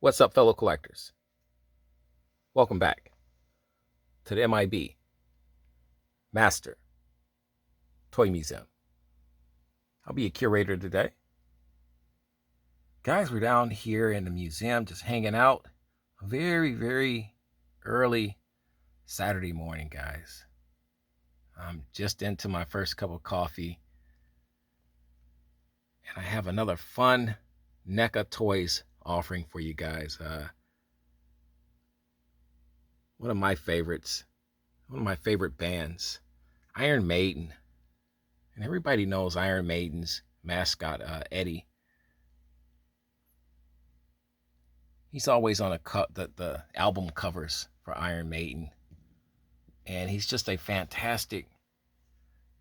What's up, fellow collectors? Welcome back to the MIB Master Toy Museum. I'll be a curator today. Guys, we're down here in the museum just hanging out. A very early Saturday morning, guys. I'm just into my first cup of coffee. And I have another fun Neca toys offering for you guys. One of my favorites, one of my favorite bands, Iron Maiden. And everybody knows Iron Maiden's mascot, Eddie. He's always on the album covers for Iron Maiden. And he's just a fantastic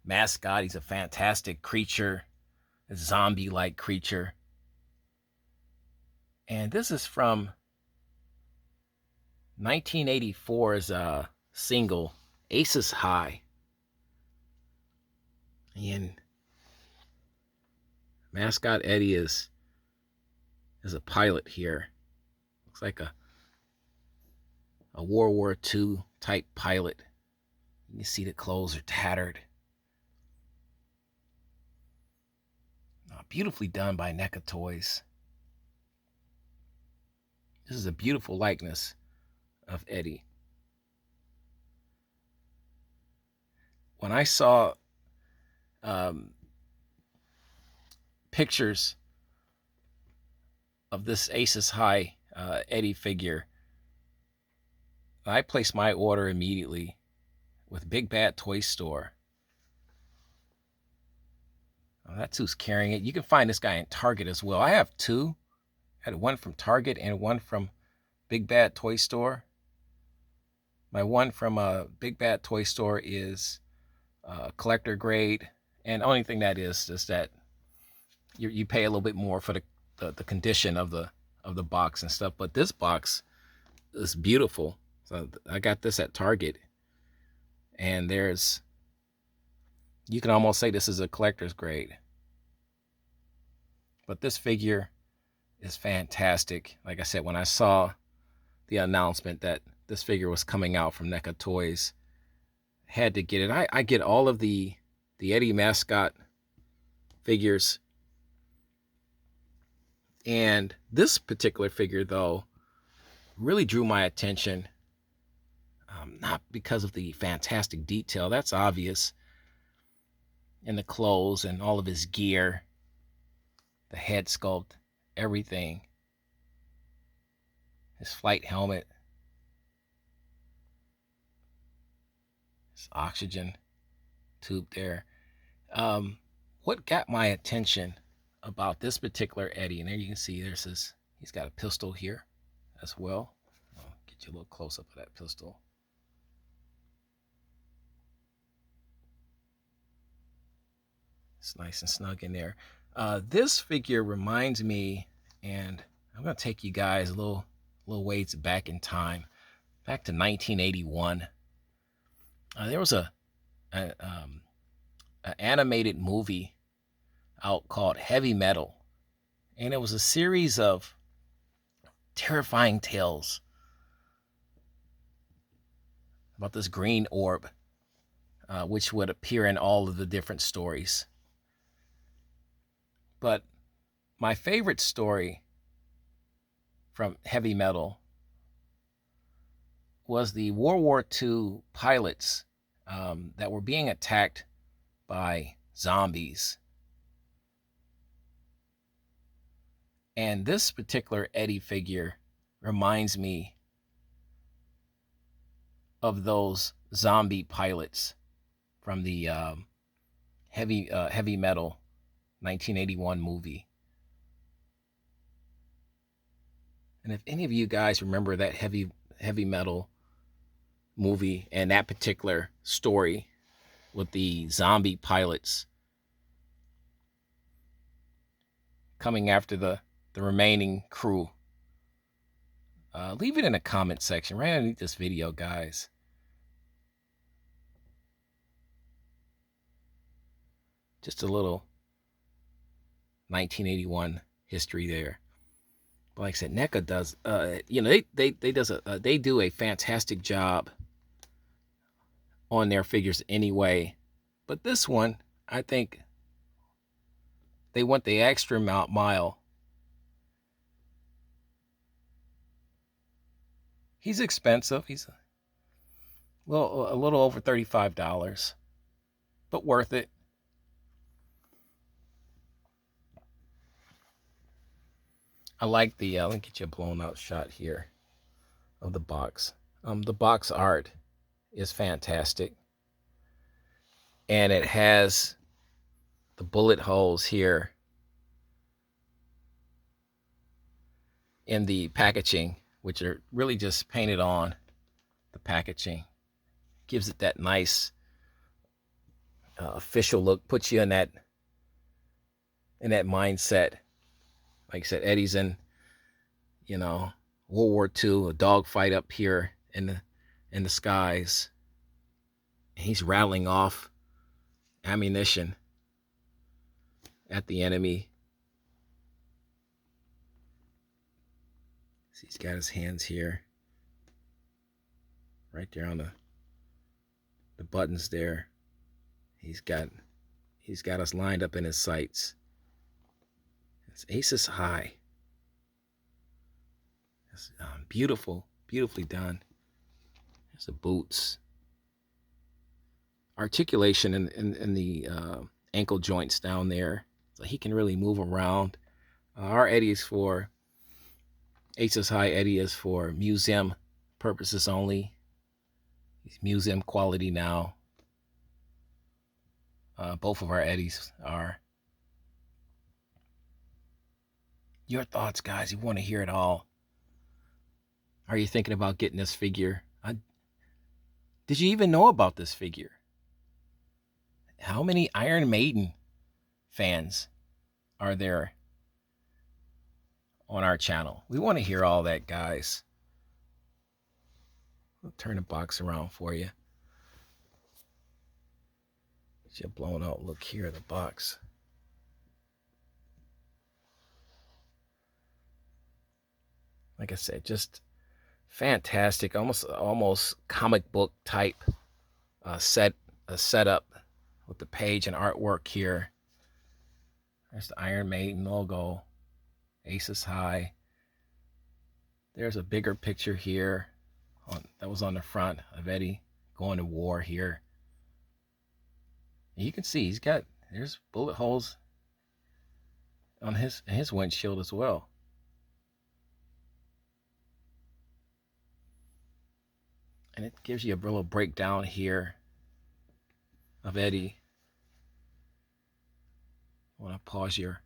mascot. He's a fantastic creature, a zombie-like creature. And this is from 1984's single, Aces High. And mascot Eddie is a pilot here. Looks like a World War II type pilot. You can see the clothes are tattered. Beautifully done by Neca Toys. This is a beautiful likeness of Eddie. When I saw pictures of this Aces High Eddie figure, I placed my order immediately with Big Bad Toy Store. That's who's carrying it. You can find this guy in Target as well. I have two. I had one from Target and one from Big Bad Toy Store. My one from Big Bad Toy Store is collector grade, and the only thing that is that you pay a little bit more for the condition of the box and stuff. But this box is beautiful. So I got this at Target, and you can almost say this is a collector's grade. But this figure is fantastic. Like I said, when I saw the announcement that this figure was coming out from Neca Toys, had to get it. I get all of the Eddie mascot figures. And this particular figure, though, really drew my attention. Not because of the fantastic detail, that's obvious, in the clothes and all of his gear, the head sculpt, everything. His flight helmet, his oxygen tube there. What got my attention about this particular Eddie, and there you can see he's got a pistol here as well. I'll get you a little close up of that pistol. It's nice and snug in there. This figure reminds me, and I'm going to take you guys a little ways back in time, back to 1981. There was an animated movie out called Heavy Metal, and it was a series of terrifying tales about this green orb, which would appear in all of the different stories. But my favorite story from Heavy Metal was the World War II pilots that were being attacked by zombies. And this particular Eddie figure reminds me of those zombie pilots from the Heavy Metal 1981 movie. And if any of you guys remember that Heavy Metal movie and that particular story with the zombie pilots coming after the remaining crew, leave it in the comment section right underneath this video, guys. Just a little 1981 history there. But like I said, Neca does, they do a fantastic job on their figures anyway. But this one, I think they went the extra mile. He's expensive. He's a little over $35, but worth it. I like the. Let me get you a blown out shot here of the box. The box art is fantastic, and it has the bullet holes here in the packaging, which are really just painted on the packaging. Gives it that nice official look. Puts you in that mindset. Like I said, Eddie's in, World War II, a dogfight up here in the skies. He's rattling off ammunition at the enemy. So he's got his hands here, right there on the buttons there. He's got us lined up in his sights. It's aces high. It's beautifully done. There's the boots. Articulation in the ankle joints down there, so he can really move around. Our Eddie is for aces high. Eddie is for museum purposes only. He's museum quality now. Both of our Eddies are. Your thoughts, guys? You want to hear it all? Are you thinking about getting this figure? Did you even know about this figure? How many Iron Maiden fans are there on our channel? We want to hear all that, guys. I'll turn the box around for you. Get you a blown out look here at the box. Like I said, just fantastic, almost comic book type setup with the page and artwork here. There's the Iron Maiden logo, aces high. There's a bigger picture here that was on the front of Eddie going to war here. And you can see there's bullet holes on his windshield as well. And it gives you a little breakdown here of Eddie. I want to pause your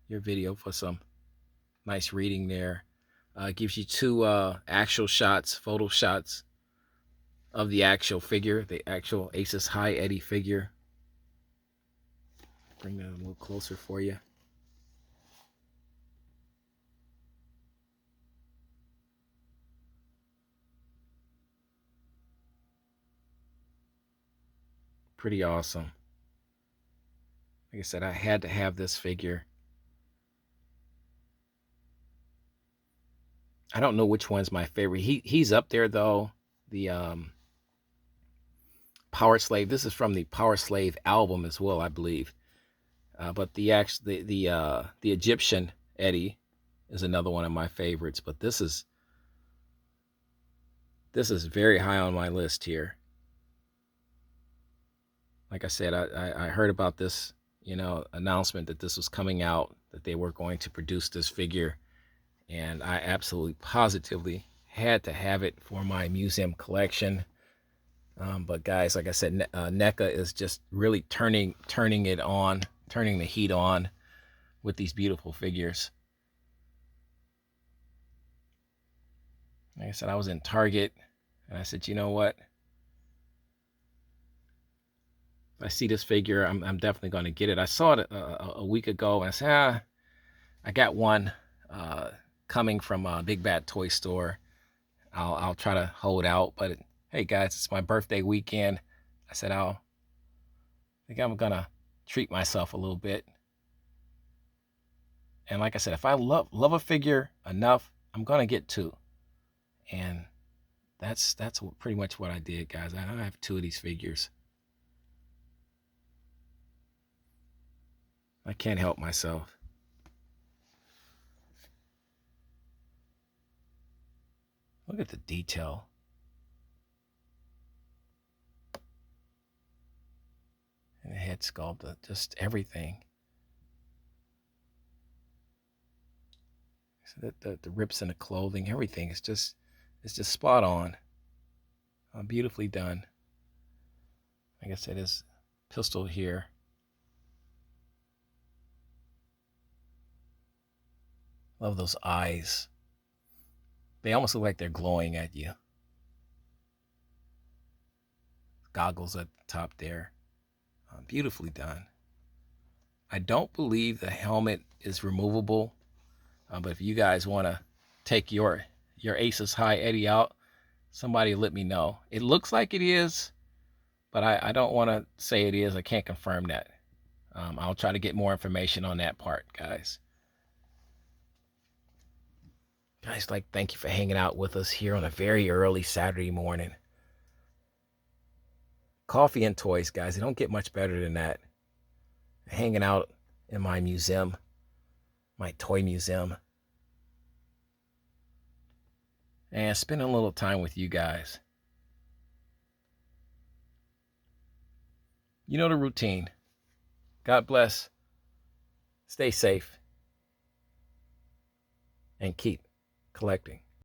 video for some nice reading there. It gives you two actual shots, photo shots of the actual figure, the actual aces high Eddie figure. Bring that a little closer for you. Pretty awesome. Like I said, I had to have this figure. I don't know which one's my favorite. He's up there though. The Power Slave. This is from the Power Slave album as well, I believe. But the Egyptian Eddie is another one of my favorites. But this is very high on my list here. Like I said, I heard about this, announcement that this was coming out, that they were going to produce this figure, and I absolutely positively had to have it for my museum collection. But guys, like I said, Neca is just really turning the heat on with these beautiful figures. Like I said, I was in Target and I said, you know what? If I see this figure, I'm definitely going to get it. I saw it a week ago and I said, I got one coming from a Big Bad Toy Store. I'll try to hold out, but hey guys, it's my birthday weekend. I said I think I'm gonna treat myself a little bit. And like I said, if I love a figure enough, I'm gonna get two. And that's pretty much what I did, guys. I have two of these figures. I can't help myself. Look at the detail. And the head sculpt, just everything. So the rips in the clothing, everything is just, it's just spot on. Beautifully done. Like I said, his pistol here. Love those eyes. They almost look like they're glowing at you. Goggles at the top there. Beautifully done. I don't believe the helmet is removable, but if you guys want to take your Aces High Eddie out, somebody let me know. It looks like it is, but I don't want to say it is. I can't confirm that. I'll try to get more information on that part, guys. Guys, thank you for hanging out with us here on a very early Saturday morning. Coffee and toys, guys. They don't get much better than that. Hanging out in my museum, my toy museum, and spending a little time with you guys. You know the routine. God bless. Stay safe. And keep collecting.